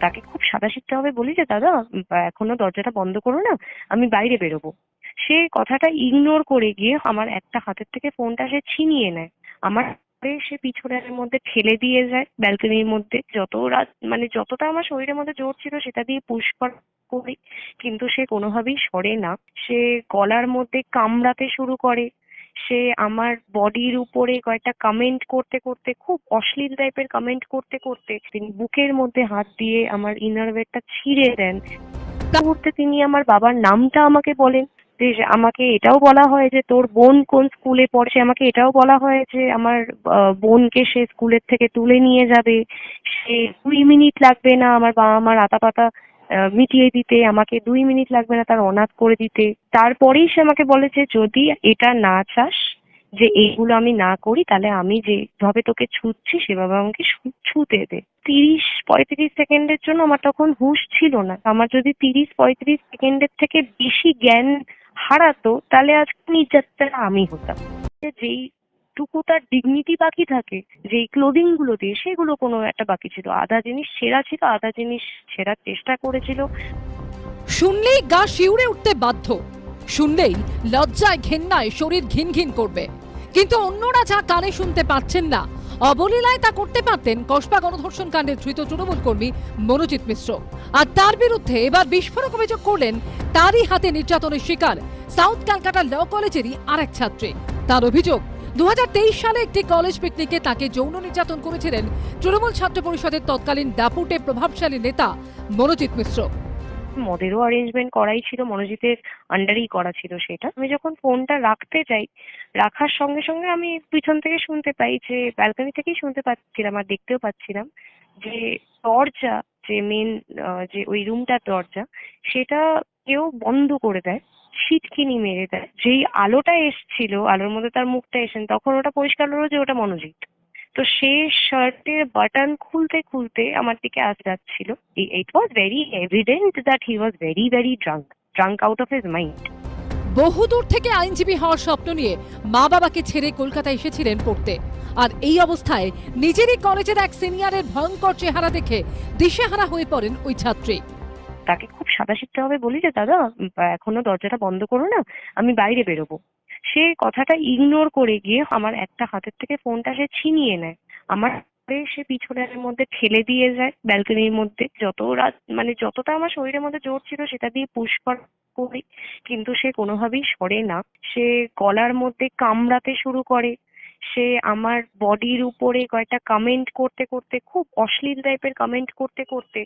তাকে খুব সাদাসিধেভাবে বলি যে দাদা এখনো দরজাটা বন্ধ করো না, আমি বাইরে বেরোবো। সে কথাটা ইগনোর করে গিয়ে আমার একটা হাতের থেকে ফোনটা সে ছিনিয়ে নেয়। আমার পরে সে পিছনের মধ্যে ঠেলে দিয়ে যায় ব্যালকনির মধ্যে। যত রাত মানে যতটা আমার শরীরের মধ্যে জোর ছিল সেটা দিয়ে পুশ করি, কিন্তু সে কোনোভাবেই সরে না। সে গলার মধ্যে কামড়াতে শুরু করে। সে আমার বডির উপরে কয়েকটা কমেন্ট করতে করতে, খুব অশ্লীল টাইপের কমেন্ট করতে করতে তিনি বুকের মধ্যে হাত দিয়ে আমার ইনারওয়্যারটা ছিঁড়ে দেন। তা মুহূর্তে তিনি আমার বাবার নামটা আমাকে বলেন। যে আমাকে এটাও বলা হয় যে তোর বোন কোন স্কুলে পড়ে, আমাকে এটাও বলা হয় যে আমার বোনকে সে স্কুলের থেকে তুলে নিয়ে যাবে। সে 2 মিনিট লাগবে না আমার বাবা মার আতাপাতা মিটিয়ে দিতে, আমাকে 2 মিনিট লাগবে না তার অনাথ করে দিতে। তারপরেই সে আমাকে বলেছে যদি এটা না চাস, যে এইগুলো আমি না করি, তাহলে আমি যেভাবে তোকে ছুঁচ্ছি সেভাবে আমাকে ছুঁতে দে। 30-35 সেকেন্ডের জন্য আমার তখন হুঁশ ছিল না। আমার যদি 30-35 সেকেন্ডের থেকে বেশি জ্ঞান হারাতো তাহলে আজকে নির্যাতিতা আমি হতাম। যেইটুকু তার ডিগনিটি বাকি থাকে, যেই ক্লোদিং গুলো দিয়ে, সেগুলো কোনো একটা বাকি ছিল। আধা জিনিস ছেঁড়া ছিল, আধা জিনিস ছেঁড়ার চেষ্টা করেছিল। শুনলেই গা শিউরে উঠতে বাধ্য, শুনলেই লজ্জায় ঘেন্নায় শরীর ঘিন ঘিন করবে। কিন্তু অন্যরা যা কানে শুনতে পাচ্ছেন না, অবলীলায় তা করতে পারতেন কসবা গণধর্ষণ কাণ্ডে ধৃত তৃণমূল কর্মী মনোজিৎ মিশ্র। আর তার বিরুদ্ধে এবার বিস্ফোরক অভিযোগ করলেন তারই হাতে নির্যাতনের শিকার সাউথ ক্যালকাটা ল কলেজেরই আরেক ছাত্রী। তার অভিযোগ 2023 সালে একটি কলেজ পিকনিকে তাকে যৌন নির্যাতন করেছিলেন তৃণমূল ছাত্র পরিষদের তৎকালীন দাপুটে প্রভাবশালী নেতা মনোজিৎ মিশ্র। মদেরও অ্যারেঞ্জমেন্ট করাই ছিল, মনোজিতের আন্ডারেই করা ছিল সেটা। আমি যখন ফোনটা রাখতে যাই, রাখার সঙ্গে সঙ্গে আমি পিছন থেকে শুনতে পাই, যে ব্যালকনি থেকেই শুনতে পাচ্ছিলাম আর দেখতেও পাচ্ছিলাম, যে দরজা, যে মেন যে ওই রুমটার দরজা, সেটা কেউ বন্ধ করে দেয়, সিটকিনি মেরে দেয়। যেই আলোটা এসছিল, আলোর মধ্যে তার মুখটা এসেন, তখন ওটা পরিষ্কার হলো যে ওটা মনোজিৎ। তো সে শার্টের বাটন খুলতে খুলতে আমার দিকে যাচ্ছিল। It was very evident that he was very very drunk out of his mind. বহুদূর থেকে আইনজীবী হওয়ার স্বপ্ন নিয়ে মা বাবাকে ছেড়ে কলকাতায় এসেছিলেন পড়তে। আর এই অবস্থায় নিজেরই কলেজের এক সিনিয়রের ভয়ঙ্কর চেহারা দেখে দিশেহারা হয়ে পড়েন ওই ছাত্রী। তাকে খুব সাদাসিধেভাবে বলি যে দাদা এখনো দরজাটা বন্ধ করো না, আমি বাইরে বেরোবো। সে কথাটা ইগনোর করে গিয়ে আমার একটা হাতের থেকে ফোনটা সে ছিনিয়ে নেয়। আমার পরে সে পিছনের মধ্যে ঠেলে দিয়ে যায় ব্যালকনির মধ্যে। যতটা আমার শরীরের মধ্যে জোর ছিল সেটা দিয়ে পুশ করি, কিন্তু সে কোনোভাবেই সরে না। সে গলার মধ্যে কামড়াতে শুরু করে। সে আমার বডির উপরে কয়েকটা কমেন্ট করতে করতে, খুব অশ্লীল টাইপের কমেন্ট করতে করতে